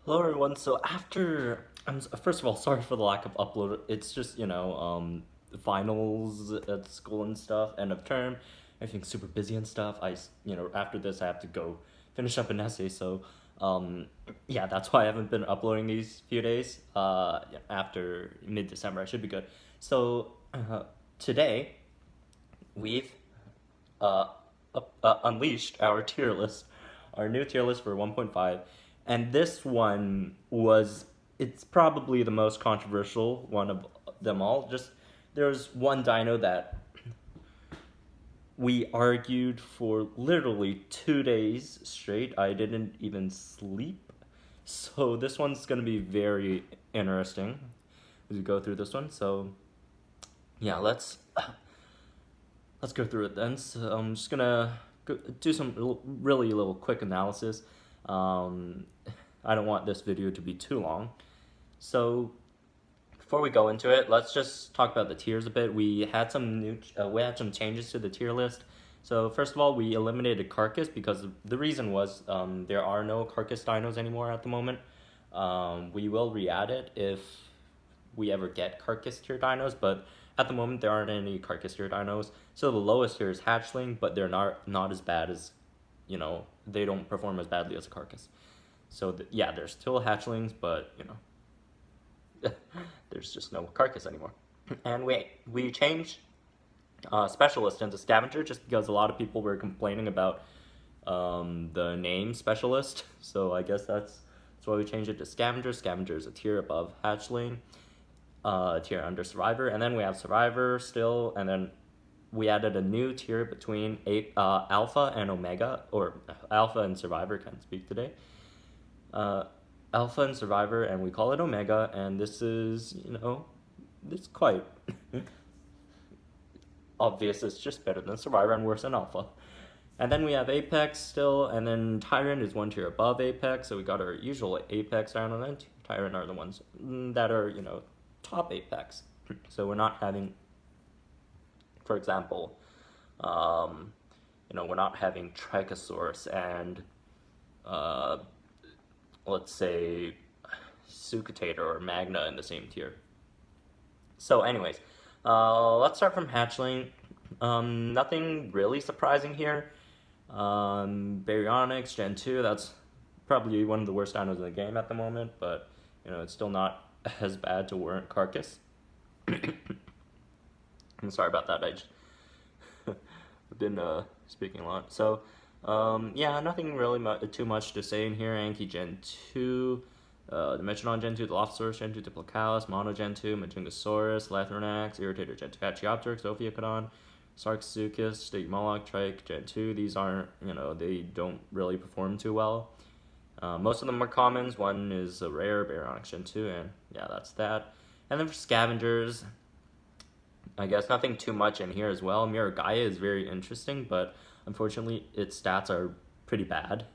Hello everyone. So first of all, sorry for the lack of upload. It's just finals at school and stuff, end of term, everything's super busy and stuff. After this I have to go finish up an essay. So um, yeah, that's why I haven't been uploading these few days. Yeah, after mid December I should be good. So today we've uh, unleashed our tier list, our new tier list for 1.5, and this one it's probably the most controversial one of them all. Just there's one dino that we argued for literally 2 days straight. I didn't even sleep. So this one's gonna be very interesting as we go through this one. So yeah, let's go through it then. So I'm just gonna do some really little quick analysis. Um, I don't want this video to be too long. So before we go into it, let's just talk about the tiers a bit. We had some changes to the tier list. So first of all, we eliminated Carcass because the reason was there are no Carcass dinos anymore at the moment. We will re-add it if we ever get Carcass tier dinos, but at the moment there aren't any Carcass tier dinos. So the lowest tier is Hatchling, but they're not as bad as, they don't perform as badly as a Carcass. So yeah, there's still Hatchlings, but there's just no Carcass anymore. And we changed Specialist into Scavenger just because a lot of people were complaining about the name Specialist. So I guess that's why we changed it to Scavenger. Scavenger is a tier above Hatchling, a tier under Survivor, and then we have Survivor still, and then we added a new tier between Alpha and Omega, or Alpha and Survivor. Can't speak today. Uh, Alpha and Survivor, and we call it Omega, and this is, it's quite obvious. It's just better than Survivor and worse than Alpha. And then we have Apex still, and then Tyrant is one tier above Apex, so we got our usual Apex down, and then Tyrant are the ones that are, top Apex. So we're not having, for example, we're not having Trichosaurus and, uh, let's say, Sucatator or Magna in the same tier. So, anyways, let's start from Hatchling. Nothing really surprising here. Baryonyx Gen 2, that's probably one of the worst dinos in the game at the moment, but, it's still not as bad to warrant Carcass. I'm sorry about that, I've been speaking a lot. So, yeah, nothing really too much to say in here. Anki Gen 2, Dimetrodon Gen 2, Dilophosaurus Gen 2, Diplocalus, Mono Gen 2, Majungasaurus, Lathranax, Irritator Gen 2, Pachyopteryx, Ophiocodon, Sarcosuchus, Stigmoloch, Trike Gen 2. These aren't, they don't really perform too well. Most of them are commons. One is a rare, Baryonyx Gen 2, and yeah, that's that. And then for Scavengers, I guess nothing too much in here as well. Miragaia is very interesting, but unfortunately its stats are pretty bad.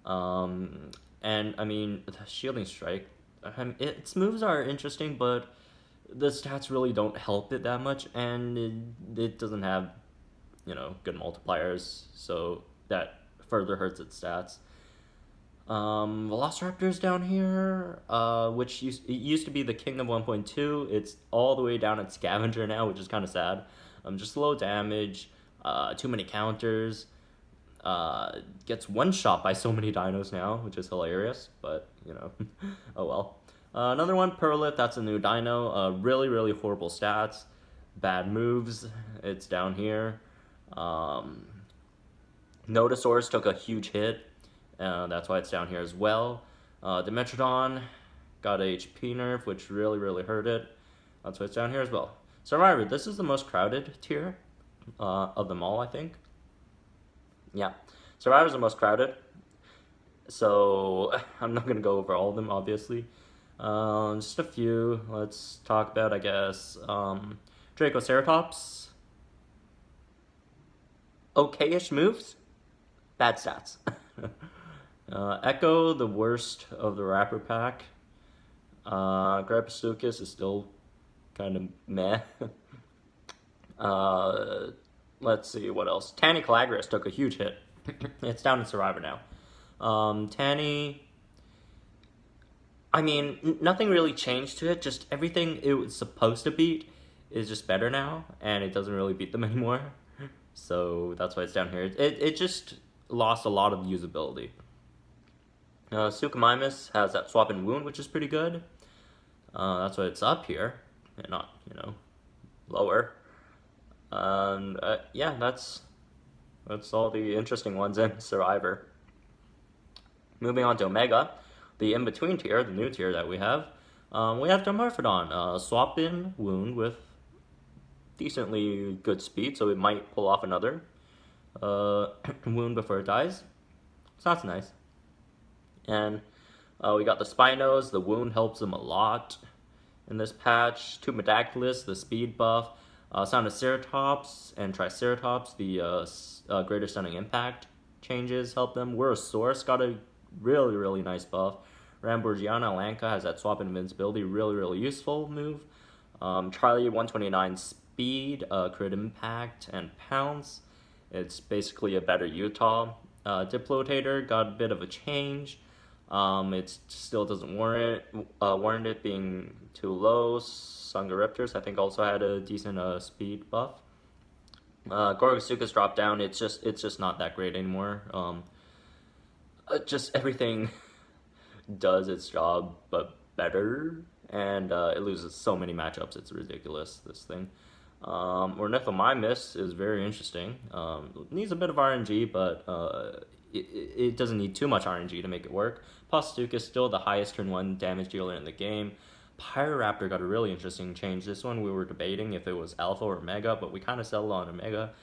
And I mean, the Shielding Strike, its moves are interesting, but the stats really don't help it that much, and it doesn't have, good multipliers, so that further hurts its stats. Velociraptor's down here, it used to be the king of 1.2. It's all the way down at Scavenger now, which is kind of sad. Just low damage, too many counters. Gets one shot by so many dinos now, which is hilarious, but, oh well. Another one, Perlith, that's a new dino. Really, really horrible stats. Bad moves. It's down here. Nodosaurus took a huge hit. That's why it's down here as well. Dimetrodon got a HP nerf, which really, really hurt it. That's why it's down here as well. Survivor, this is the most crowded tier of them all, I think. Yeah, Survivor's the most crowded. So I'm not going to go over all of them, obviously. Just a few. Let's talk about, I guess, Dracoceratops. Okay-ish moves, bad stats. Echo, the worst of the Rapper Pack. Grapasuchus is still kind of meh. Let's see, what else? Tanny Calagris took a huge hit. It's down in Survivor now. Tanny, I mean, nothing really changed to it. Just everything it was supposed to beat is just better now, and it doesn't really beat them anymore. So that's why it's down here. It just lost a lot of usability. Suchomimus has that swap and wound, which is pretty good. That's why it's up here, and not, lower. And yeah, that's all the interesting ones in Survivor. Moving on to Omega, the in-between tier, the new tier that we have Dimorphodon, swap in wound with decently good speed, so it might pull off another wound before it dies. So that's nice. And we got the Spinos, the wound helps them a lot in this patch. Two Medaclus, the speed buff. Ceratops and Triceratops, the greater stunning impact changes help them. Wurosaurus got a really nice buff. Ramborgiana Lanka has that swap invincibility, really useful move. Charlie 129 speed, crit impact, and pounce. It's basically a better Utah. Diplotator got a bit of a change. It still doesn't warrant it being too low. Sungariptors, I think, also had a decent speed buff. Gorgosuchus dropped down. It's just not that great anymore. Just everything does its job, but better, and it loses so many matchups. It's ridiculous, this thing. Ornithomimus is very interesting. Needs a bit of RNG, but it doesn't need too much RNG to make it work. Postuke is still the highest turn 1 damage dealer in the game. Pyroraptor got a really interesting change. This one we were debating if it was Alpha or Mega, but we kind of settled on Omega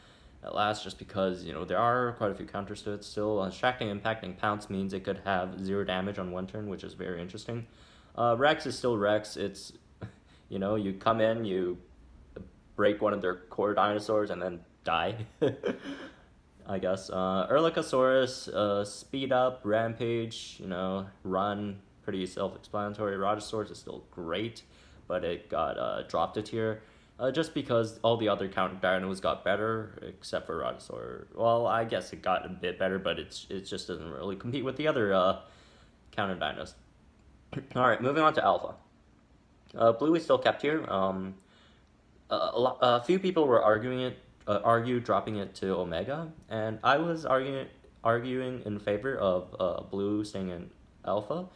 at last just because, there are quite a few counters to it still. Distracting, Impacting, Pounce means it could have 0 damage on one turn, which is very interesting. Rex is still Rex. It's, you come in, you break one of their core dinosaurs and then die. I guess. Erlikosaurus, speed up, rampage, run, pretty self-explanatory. Rajasaurus is still great, but it got dropped a tier. Just because all the other counter dinos got better, except for Rajasaur. Well, I guess it got a bit better, but it just doesn't really compete with the other counter dinos. Alright, moving on to Alpha. Blue is still kept here. A few people were argue dropping it to Omega, and I was arguing in favor of Blue staying in Alpha.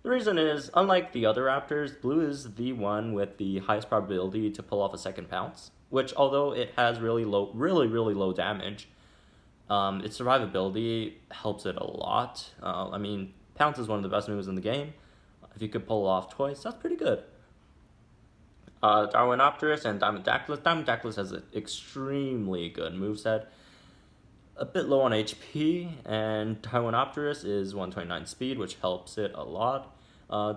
The reason is, unlike the other Raptors, Blue is the one with the highest probability to pull off a second Pounce, which, although it has really low damage, its survivability helps it a lot. I mean, Pounce is one of the best moves in the game. If you could pull it off twice, that's pretty good. Darwinopterus and Diamondaclys. Diamondaclys has an extremely good moveset. A bit low on HP, and Darwinopterus is 129 speed, which helps it a lot.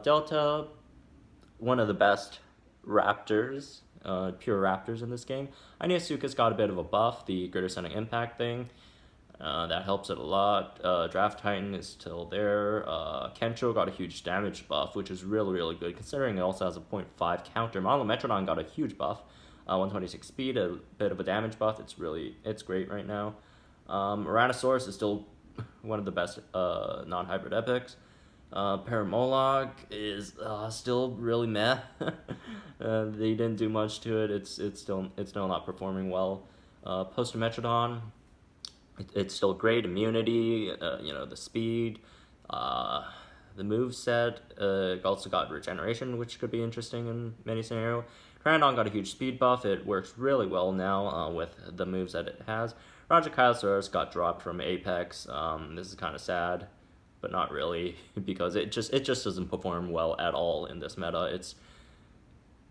Delta, one of the best raptors, pure raptors in this game. Ionosuchus got a bit of a buff, the greater stunning impact thing. That helps it a lot. Draft Titan is still there. Kencho got a huge damage buff, which is really good, considering it also has a 0.5 counter. Monometrodon got a huge buff, 126 speed, a bit of a damage buff. It's great right now. Tyrannosaurus is still one of the best non-hybrid epics. Paramolog is still really meh. They didn't do much to it. It's still not performing well. Postometrodon, it's still great. Immunity, the speed, the moveset. Also got regeneration, which could be interesting in many scenarios. Pteranodon got a huge speed buff. It works really well now with the moves that it has. Rajasaurus got dropped from Apex. This is kind of sad, but not really, because it just doesn't perform well at all in this meta.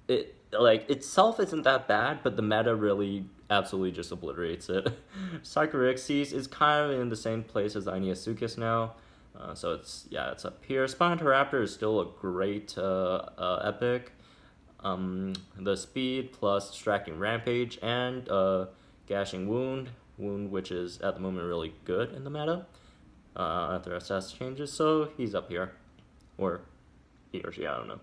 It itself isn't that bad, but the meta really absolutely just obliterates it. Psychorixes is kind of in the same place as Ionosuchus now, so it's up here. Spinotoraptor is still a great epic. The speed plus distracting rampage and gashing wound, which is at the moment really good in the meta. After SS changes, so he's up here, or he or she, I don't know.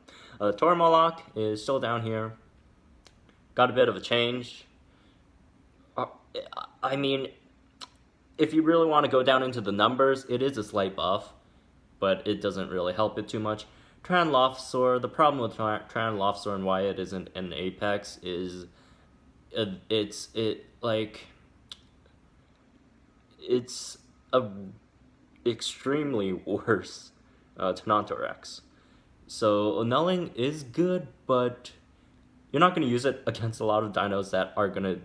Tormolok is still down here. Got a bit of a change. I mean, if you really want to go down into the numbers, it is a slight buff, but it doesn't really help it too much. Tyrannosaur, the problem with Tyrannosaur and why it isn't an apex is it's a extremely worse Tyrannosaurus. So annulling is good, but you're not going to use it against a lot of dinos that are going to,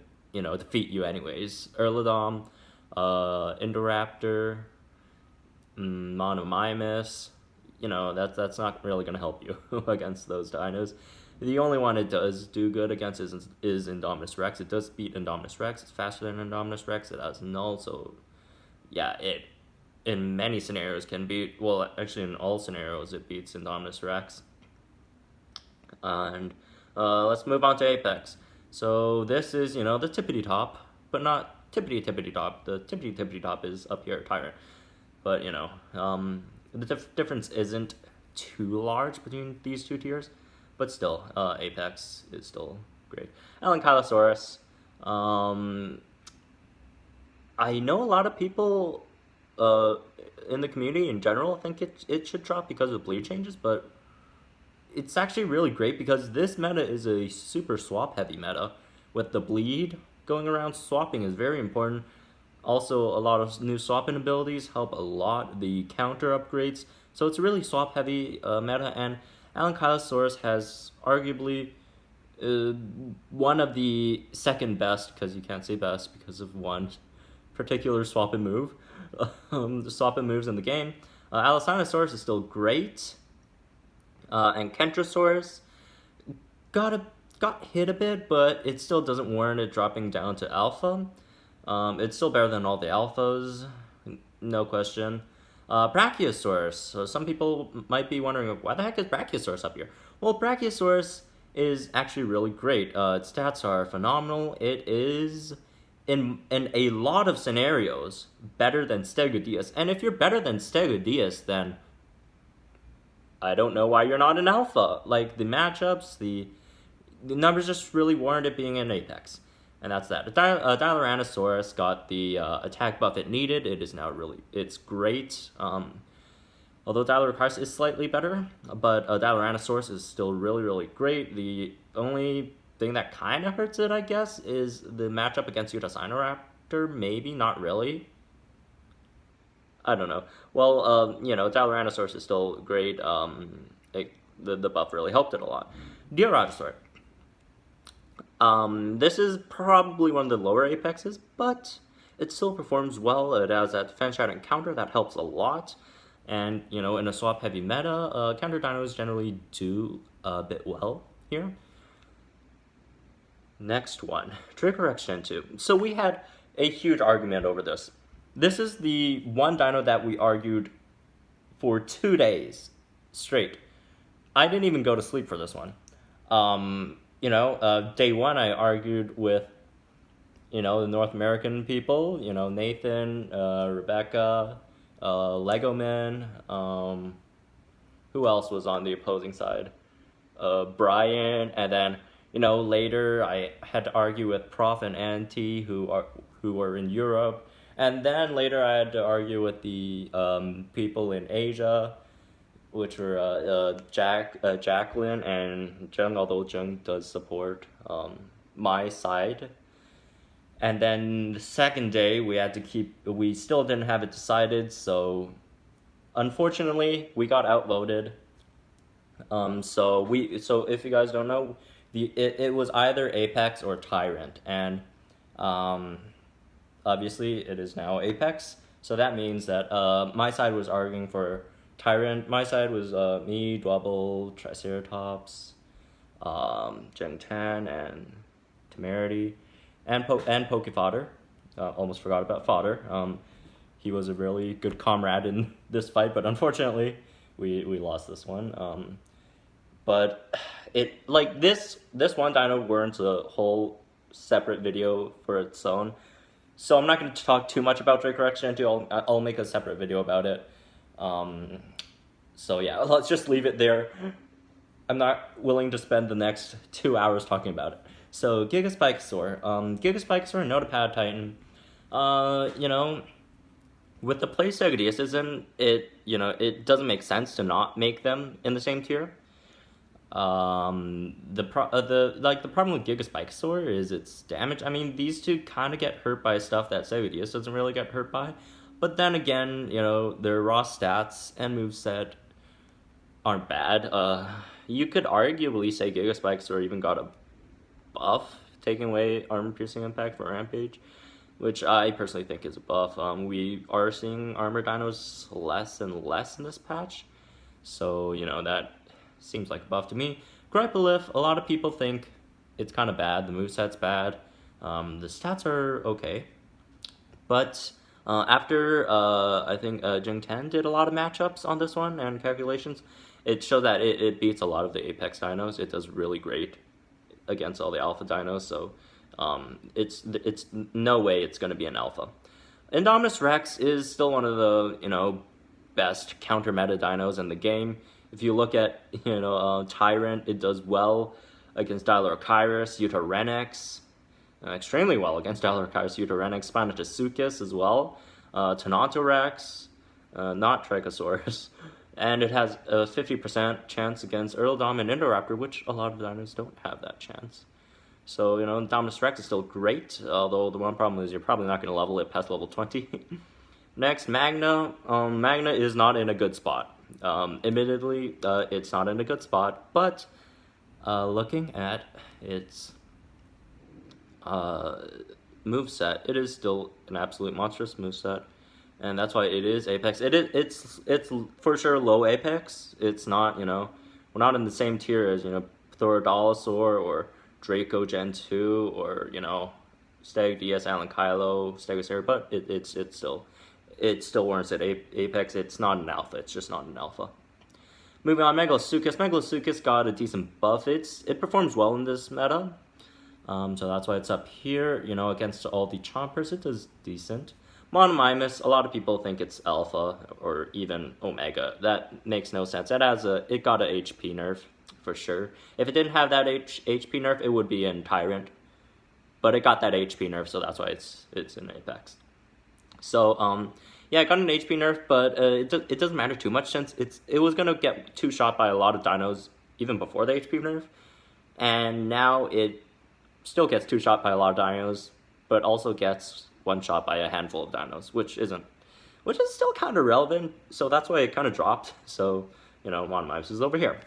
defeat you anyways. Erlodon, Indoraptor, Monomimus, that's not really going to help you against those dinos. The only one it does do good against is Indominus Rex. It does beat Indominus Rex. It's faster than Indominus Rex. It has null, so yeah, it in many scenarios can beat, well, actually in all scenarios it beats Indominus Rex. And let's move on to Apex. So this is, the tippity top, but not tippity top. The tippity top is up here at Tyrant. But, the difference isn't too large between these two tiers, but still, Apex is still great. Ankylosaurus. I know a lot of people in the community in general think it should drop because of bleed changes, but it's actually really great because this meta is a super swap heavy meta. With the bleed going around, swapping is very important. Also, a lot of new swapping abilities help a lot. The counter upgrades, so it's a really swap heavy meta. And Ankylosaurus has arguably one of the second best, because you can't say best because of one particular swapping move. The swapping moves in the game. Allosaurus is still great. And Kentrosaurus got hit a bit, but it still doesn't warrant it dropping down to alpha. It's still better than all the alphas, no question. Brachiosaurus. So some people might be wondering, why the heck is Brachiosaurus up here? Well, Brachiosaurus is actually really great. Its stats are phenomenal. It is, in a lot of scenarios, better than Stegosaurus. And if you're better than Stegosaurus, then I don't know why you're not an alpha. Like, the matchups, the numbers just really warrant it being an apex. And that's that. Diloranosaurus got the attack buff it needed. It is now it's great. Although Dilorex is slightly better, but Diloranosaurus is still really, really great. The only thing that kind of hurts it, I guess, is the matchup against Utasinoraptor. Maybe, not really. I don't know. Well, Diloranosaurus is still great. The buff really helped it a lot. Diorotosaur. This is probably one of the lower apexes, but it still performs well. It has that defense shot and counter that helps a lot. And, in a swap heavy meta, counter dinos generally do a bit well here. Next one, Dracorex Gen 2. So we had a huge argument over this. This is the one dino that we argued for 2 days straight. I didn't even go to sleep for this one. Day one I argued with, the North American people, Nathan, Rebecca, Legoman, who else was on the opposing side? Brian, and then, later I had to argue with Prof and Auntie who were in Europe. And then later I had to argue with the people in Asia, which were Jacqueline and Jung, although Jung does support my side. And then the second day we still didn't have it decided, so unfortunately we got outvoted. So if you guys don't know, it was either Apex or Tyrant, and obviously it is now Apex, so that means that my side was arguing for Tyrant. My side was me, Dwebble, Triceratops, Gen 10, and Temerity, and Pokefodder. Almost forgot about Fodder. He was a really good comrade in this fight, but unfortunately we lost this one. But this one dino warrants a whole separate video for its own. So I'm not going to talk too much about Dracorex Gen 2. I'll make a separate video about it. So yeah, let's just leave it there. I'm not willing to spend the next 2 hours talking about it. So Gigaspikesaur. Gigaspikesaur, Notapad Titan. With the place Stegosaurus isn't it, it doesn't make sense to not make them in the same tier. The problem with Gigaspikesaur is its damage. I mean, these two kind of get hurt by stuff that Stegosaurus doesn't really get hurt by. But then again, their raw stats and moveset aren't bad. You could arguably say Gigaspikesaur even got a buff, taking away armor piercing impact for Rampage, which I personally think is a buff. We are seeing armor dinos less and less in this patch, so that seems like a buff to me. Gripelith, a lot of people think it's kind of bad. The moveset's bad. The stats are okay, but after I think Jing 10 did a lot of matchups on this one and calculations, it showed that it beats a lot of the Apex dinos. It does really great against all the alpha dinos, so it's no way it's going to be an alpha. Indominus Rex is still one of the best counter meta dinos in the game. If you look at Tyrant, it does well against Dilochirus, Utarenex, extremely well against Dilochirus, Utarenex, Spinotosuchus as well, Tenontorex, not Trichosaurus. And it has a 50% chance against Earldom and Indoraptor, which a lot of dinos don't have that chance. So, Indominus Rex is still great, although the one problem is you're probably not going to level it past level 20. Next, Magna. Magna is not in a good spot. Admittedly, it's not in a good spot, but looking at its moveset, it is still an absolute monstrous moveset. And that's why it is Apex. It's for sure low Apex. It's not, we're not in the same tier as, Thorodolosaur or Draco Gen 2 or, Steg DS, Alan Kylo, Stegosaurus, but it still warrants at Apex. It's not an alpha. It's just not an alpha. Moving on, Megalosuchus. Megalosuchus got a decent buff. It performs well in this meta. So that's why it's up here. Against all the chompers, it does decent. Monomimus, a lot of people think it's alpha or even omega. That makes no sense. It got a HP nerf for sure. If it didn't have that HP nerf, it would be in Tyrant. But it got that HP nerf, so that's why it's in Apex. So yeah, it got an HP nerf, but it doesn't matter too much since it was gonna get two-shot by a lot of dinos even before the HP nerf, and now it still gets two-shot by a lot of dinos, but also gets one shot by a handful of dinos, which is still kind of relevant. So that's why it kind of dropped. So Monomimus is over here.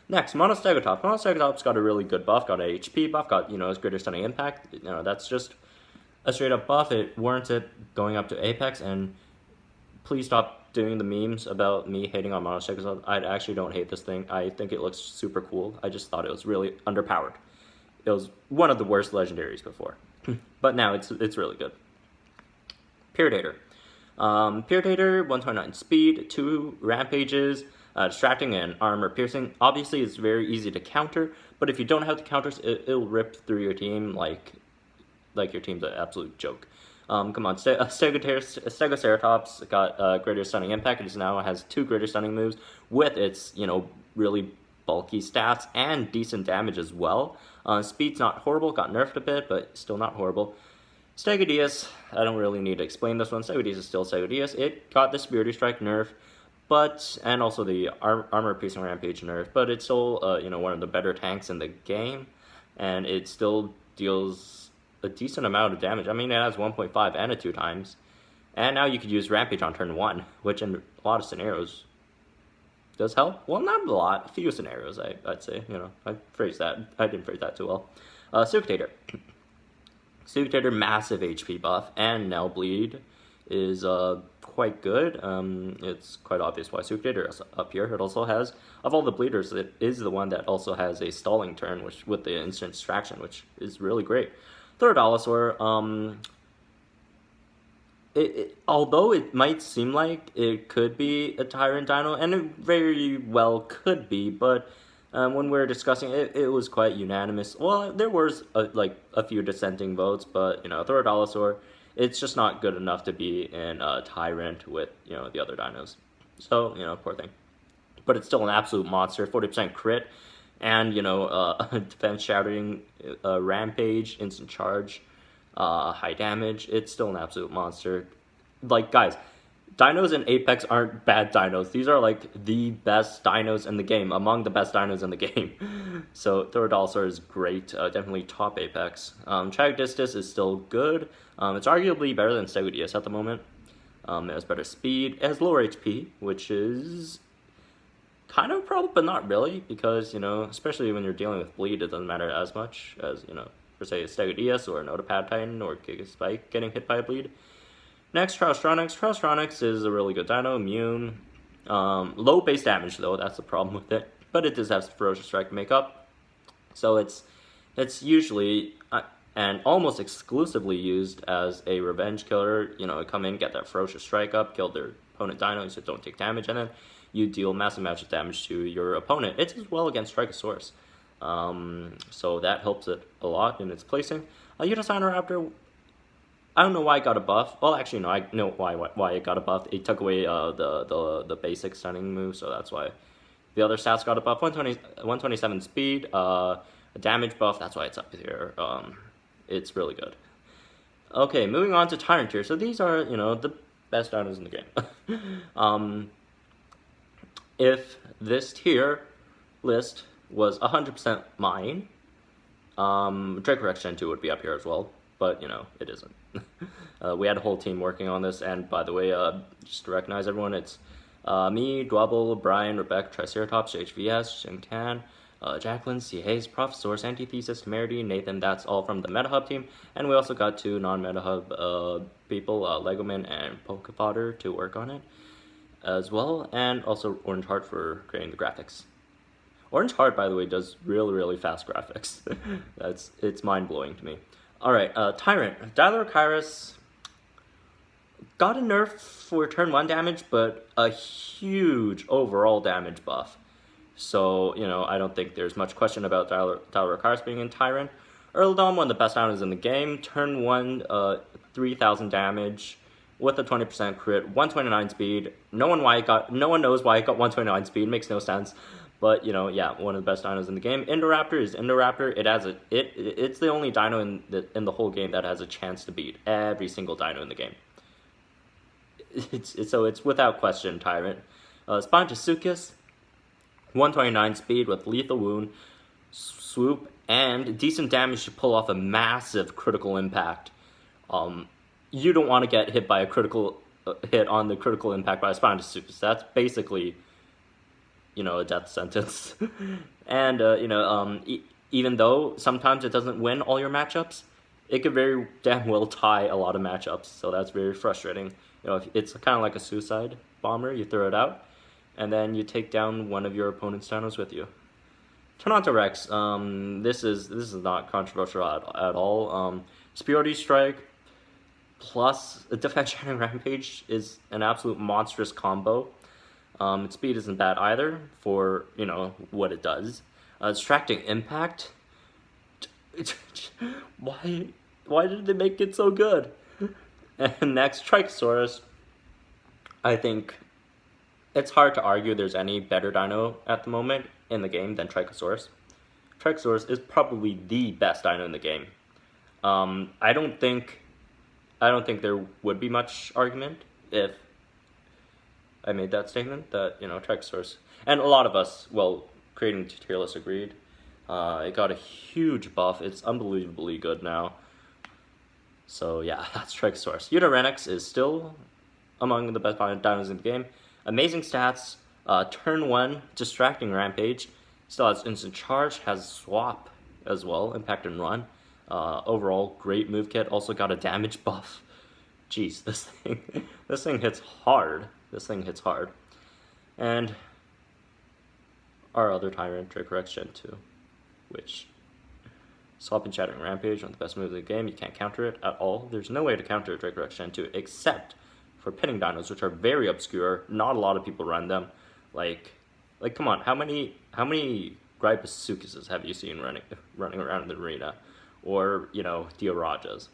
Next, Monostegotops. Monostegotops got a really good buff, got an HP buff, got its greater stunning impact. That's just a straight up buff. It warrants it going up to Apex. And please stop doing the memes about me hating on Monostegotops. I actually don't hate this thing. I think it looks super cool. I just thought it was really underpowered. It was one of the worst legendaries before, but now it's really good. Predator. Predator, 129 speed, 2 rampages, distracting and armor piercing. Obviously, it's very easy to counter, but if you don't have the counters, it'll rip through your team like your team's an absolute joke. Come on, Stegoceratops got greater stunning impact. It now has 2 greater stunning moves with its really bulky stats and decent damage as well. Speed's not horrible, got nerfed a bit, but still not horrible. Stegosaurus, I don't really need to explain this one. Stegosaurus is still Stegosaurus. It got the Spirited Strike nerf, and also the Armor Piercing Rampage nerf, but it's still one of the better tanks in the game, and it still deals a decent amount of damage. I mean, it has 1.5 and a 2 times, and now you could use Rampage on turn 1, which in a lot of scenarios does help. Well, not a lot, a few scenarios, I'd say. I didn't phrase that too well. Suictator. Suictator, massive HP buff, and now bleed is quite good. It's quite obvious why Suictator is up here. It also has, of all the bleeders, it is the one that also has a stalling turn, which with the instant distraction, which is really great. Thorodolosaur, although it might seem like it could be a Tyrant Dino, and it very well could be, but when we were discussing it, it was quite unanimous. Well, there was a few dissenting votes, but Thorodolosaur, it's just not good enough to be in Tyrant with the other dinos. So poor thing, but it's still an absolute monster. 40% crit, and defense shattering, rampage, instant charge, high damage. It's still an absolute monster. Guys, Dinos in Apex aren't bad dinos. These are like the best dinos in the game, among the best dinos in the game. So Thorodolsaur is great, definitely top Apex. Tragedistus is still good. It's arguably better than Stegodeus at the moment. It has better speed. It has lower HP, which is kind of a problem, but not really, because, you know, especially when you're dealing with bleed, it doesn't matter as much as, you know, for say a Stegodeus or a Notapad Titan or Gigaspike getting hit by a bleed. Next, Traustronyx. Traustronyx is a really good dino, immune. Low base damage though, that's the problem with it. But it does have Ferocious Strike to make up. So it's usually and almost exclusively used as a revenge killer. You know, come in, get that Ferocious Strike up, kill their opponent dino so don't take damage, and then you deal massive amounts of damage to your opponent. It's as well against Tricosaurus. So that helps it a lot in its placing. Raptor, I don't know why it got a buff. Well, actually, no, I know why it got a buff. It took away the basic stunning move, so that's why. The other stats got a buff. 127 speed, a damage buff. That's why it's up here. It's really good. Okay, moving on to Tyrant tier. So these are, you know, the best dinos in the game. If this tier list was 100% mine, Dracorex Gen 2 would be up here as well, but, you know, it isn't. We had a whole team working on this, and by the way, just to recognize everyone, it's me, Dwabble, Brian, Rebecca, Triceratops, HVS, Shinkan, Jacqueline, C. Hayes, Professors, Antithesis, Temerity, Nathan. That's all from the Metahub team, and we also got 2 non-Metahub people, Legoman and Pokefodder, to work on it as well, and also Orange Heart for creating the graphics. Orange Heart, by the way, does really fast graphics. It's mind-blowing to me. Alright, Tyrant. Dilochirus got a nerf for turn 1 damage, but a huge overall damage buff. So, you know, I don't think there's much question about Dilochirus being in Tyrant. Earldom, one of the best dinos in the game. Turn 1, 3,000 damage with a 20% crit, 129 speed. No one knows why it got 129 speed, makes no sense. But, you know, yeah, one of the best dinos in the game. Indoraptor is Indoraptor. It's the only dino in the whole game that has a chance to beat every single dino in the game. So it's without question Tyrant. Spinosuchus, 129 speed with lethal wound, swoop, and decent damage to pull off a massive critical impact. You don't want to get hit by a critical hit on the critical impact by a Spinosuchus. That's basically, you know, a death sentence. And, you know, even though sometimes it doesn't win all your matchups, it could very damn well tie a lot of matchups, so that's very frustrating. You know, it's kind of like a suicide bomber. You throw it out, and then you take down one of your opponent's dinos with you. Tyrannosaurus, this is not controversial at all. Superiority Strike plus a Defense Shattering Rampage is an absolute monstrous combo. Its speed isn't bad either for, you know, what it does. Distracting Impact. Why did they make it so good? And next, Tricosaurus. I think it's hard to argue there's any better dino at the moment in the game than Tricosaurus. Tricosaurus is probably the best dino in the game. I don't think there would be much argument if I made that statement that, you know, Tricosaurus, and a lot of us, well, creating tier list agreed. It got a huge buff. It's unbelievably good now. So yeah, that's Tricosaurus. Utarenix is still among the best dinos in the game. Amazing stats. Turn 1, Distracting Rampage. Still has instant charge, has swap as well, impact and run. Overall, great move kit. Also got a damage buff. Jeez, this thing hits hard. This thing hits hard. And our other Tyrant, Dracorex Gen 2, which Swap and Shattering Rampage, one of the best moves in the game. You can't counter it at all. There's no way to counter Dracorex Gen 2 except for pinning dinos, which are very obscure. Not a lot of people run them. Like come on, how many Gryposuchuses have you seen running around in the arena? Or, you know, Diorajas.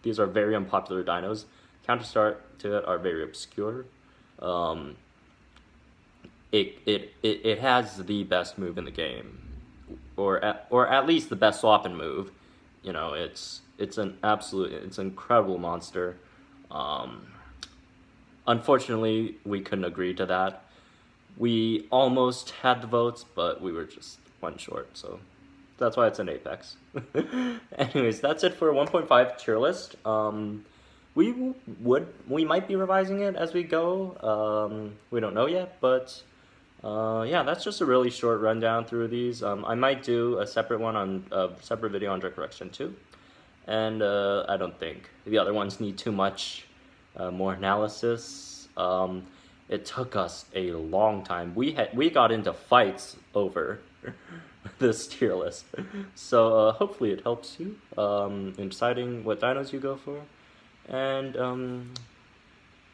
These are very unpopular dinos. Counterstart to it are very obscure. It has the best move in the game, or at least the best swap and move. You know, it's an incredible monster. unfortunately, we couldn't agree to that. We almost had the votes, but we were just one short, so that's why it's an Apex. Anyways, that's it for 1.5 tier list. We might be revising it as we go. We don't know yet, but yeah, that's just a really short rundown through these. I might do a separate one on a separate video on Dracorex Gen 2, and I don't think the other ones need too much more analysis. It took us a long time. We got into fights over this tier list, so hopefully it helps you in deciding what dinos you go for. And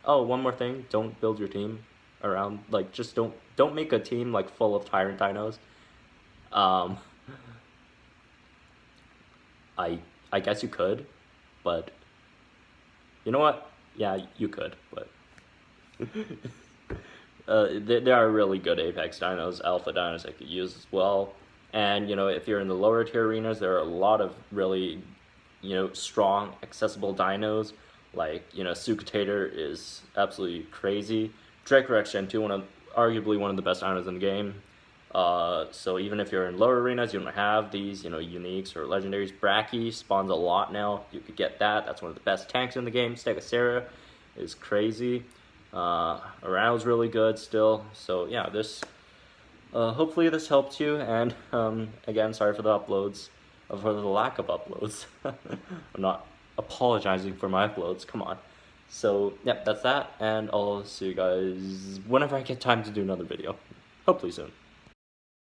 oh, one more thing: don't build your team around, like, just don't make a team like full of Tyrant dinos. I guess you could, but you know what? Yeah, you could, but there are really good Apex dinos, alpha dinos I could use as well. And you know, if you're in the lower tier arenas, there are a lot of really, you know, strong, accessible dinos. Like, you know, Sucatator is absolutely crazy. Dracorex Gen 2, arguably one of the best dinos in the game. So even if you're in lower arenas, you don't have these, you know, uniques or legendaries. Bracky spawns a lot now. You could get that. That's one of the best tanks in the game. Stegosaurus is crazy. Around's really good still. So yeah, this hopefully this helped you. And again, sorry for the uploads, for the lack of uploads. I'm not apologizing for my uploads. Come on. So yep, that's that, and I'll see you guys whenever I get time to do another video. Hopefully soon.